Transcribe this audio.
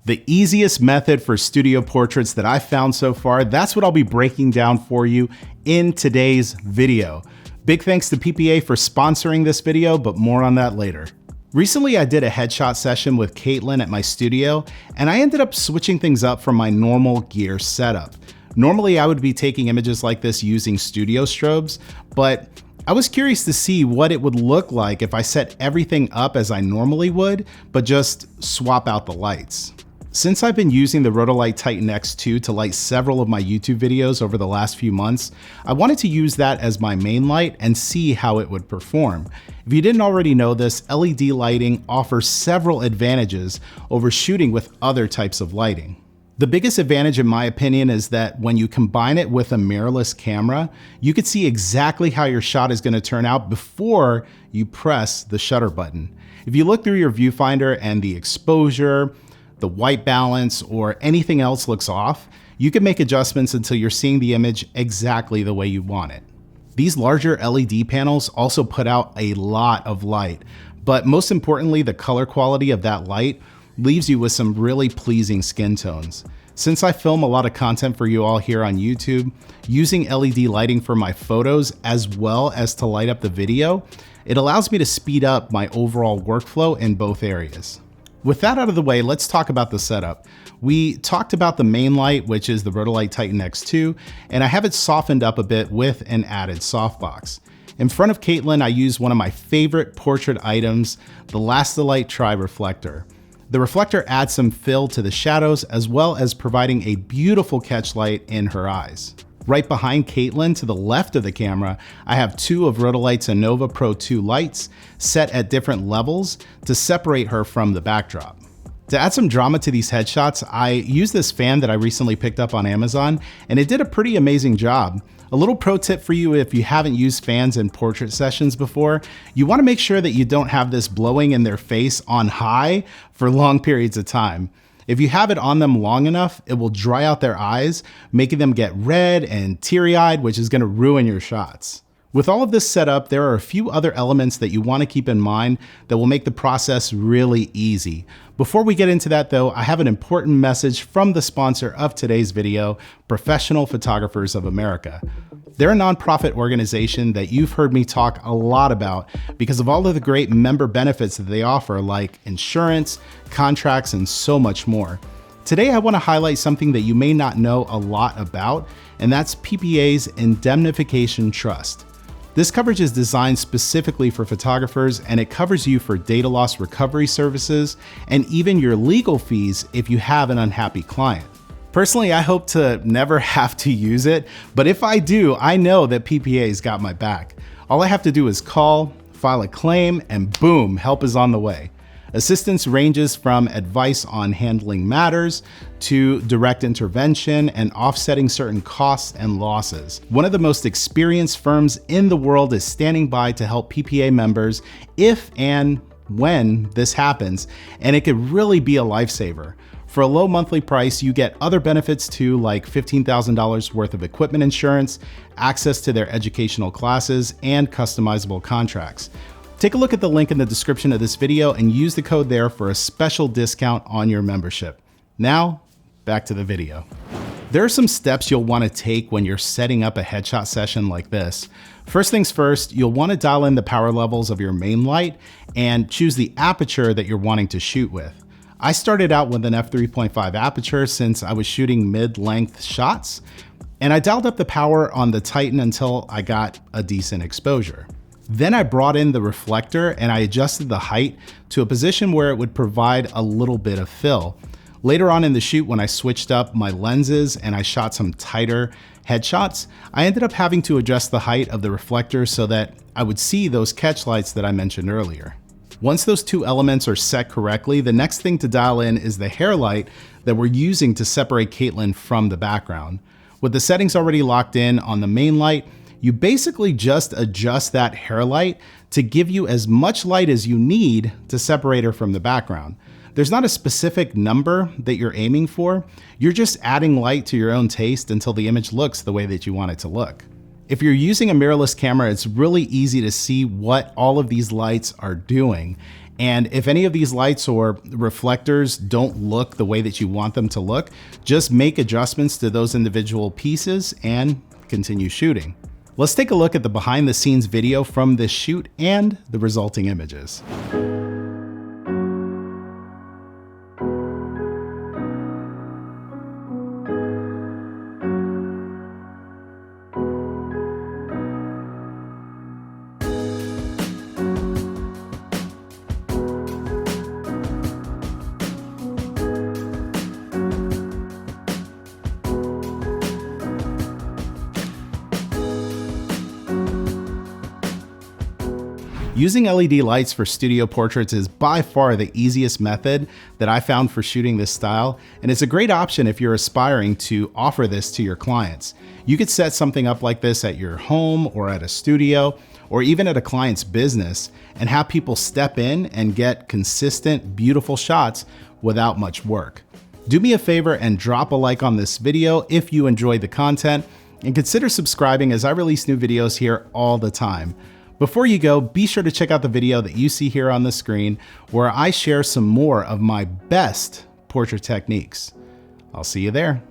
The easiest method for studio portraits that I've found so far, that's what I'll be breaking down for you in today's video. Big thanks to PPA for sponsoring this video, but more on that later. Recently, I did a headshot session with Katelyn at my studio, and I ended up switching things up from my normal gear setup. Normally, I would be taking images like this using studio strobes, but I was curious to see what it would look like if I set everything up as I normally would, but just swap out the lights. Since I've been using the Rotolight Titan X2 to light several of my YouTube videos over the last few months, I wanted to use that as my main light and see how it would perform. If you didn't already know this, LED lighting offers several advantages over shooting with other types of lighting. The biggest advantage, in my opinion, is that when you combine it with a mirrorless camera, you can see exactly how your shot is going to turn out before you press the shutter button. If you look through your viewfinder and the exposure, the white balance, or anything else looks off, you can make adjustments until you're seeing the image exactly the way you want it. These larger LED panels also put out a lot of light, but most importantly, the color quality of that light leaves you with some really pleasing skin tones. Since I film a lot of content for you all here on YouTube, using LED lighting for my photos as well as to light up the video, it allows me to speed up my overall workflow in both areas. With that out of the way, let's talk about the setup. We talked about the main light, which is the Rotolight Titan X2, and I have it softened up a bit with an added softbox. In front of Katelyn, I use one of my favorite portrait items, the Lastalite Tri-Reflector. The reflector adds some fill to the shadows as well as providing a beautiful catch light in her eyes. Right behind Katelyn, to the left of the camera, I have two of Rotolight's Innova Pro 2 lights set at different levels to separate her from the backdrop. To add some drama to these headshots, I used this fan that I recently picked up on Amazon, and it did a pretty amazing job. A little pro tip for you if you haven't used fans in portrait sessions before, you want to make sure that you don't have this blowing in their face on high for long periods of time. If you have it on them long enough, it will dry out their eyes, making them get red and teary-eyed, which is going to ruin your shots. With all of this set up, there are a few other elements that you want to keep in mind that will make the process really easy. Before we get into that though, I have an important message from the sponsor of today's video, Professional Photographers of America. They're a nonprofit organization that you've heard me talk a lot about because of all of the great member benefits that they offer, like insurance, contracts, and so much more. Today, I want to highlight something that you may not know a lot about, and that's PPA's Indemnification Trust. This coverage is designed specifically for photographers, and it covers you for data loss recovery services and even your legal fees if you have an unhappy client. Personally, I hope to never have to use it, but if I do, I know that PPA's got my back. All I have to do is call, file a claim, and boom, help is on the way. Assistance ranges from advice on handling matters to direct intervention and offsetting certain costs and losses. One of the most experienced firms in the world is standing by to help PPA members if and when this happens, and it could really be a lifesaver. For a low monthly price, you get other benefits too, like $15,000 worth of equipment insurance, access to their educational classes, and customizable contracts. Take a look at the link in the description of this video and use the code there for a special discount on your membership. Now, back to the video. There are some steps you'll want to take when you're setting up a headshot session like this. First things first, you'll want to dial in the power levels of your main light and choose the aperture that you're wanting to shoot with. I started out with an f3.5 aperture since I was shooting mid-length shots, and I dialed up the power on the Titan until I got a decent exposure. Then I brought in the reflector and I adjusted the height to a position where it would provide a little bit of fill. Later on in the shoot, when I switched up my lenses and I shot some tighter headshots, I ended up having to adjust the height of the reflector so that I would see those catch lights that I mentioned earlier. Once those two elements are set correctly, the next thing to dial in is the hair light that we're using to separate Katelyn from the background. With the settings already locked in on the main light, you basically just adjust that hair light to give you as much light as you need to separate her from the background. There's not a specific number that you're aiming for. You're just adding light to your own taste until the image looks the way that you want it to look. If you're using a mirrorless camera, it's really easy to see what all of these lights are doing. And if any of these lights or reflectors don't look the way that you want them to look, just make adjustments to those individual pieces and continue shooting. Let's take a look at the behind the scenes video from this shoot and the resulting images. Using LED lights for studio portraits is by far the easiest method that I found for shooting this style, and it's a great option if you're aspiring to offer this to your clients. You could set something up like this at your home or at a studio, or even at a client's business, and have people step in and get consistent, beautiful shots without much work. Do me a favor and drop a like on this video if you enjoyed the content, and consider subscribing as I release new videos here all the time. Before you go, be sure to check out the video that you see here on the screen where I share some more of my best portrait techniques. I'll see you there.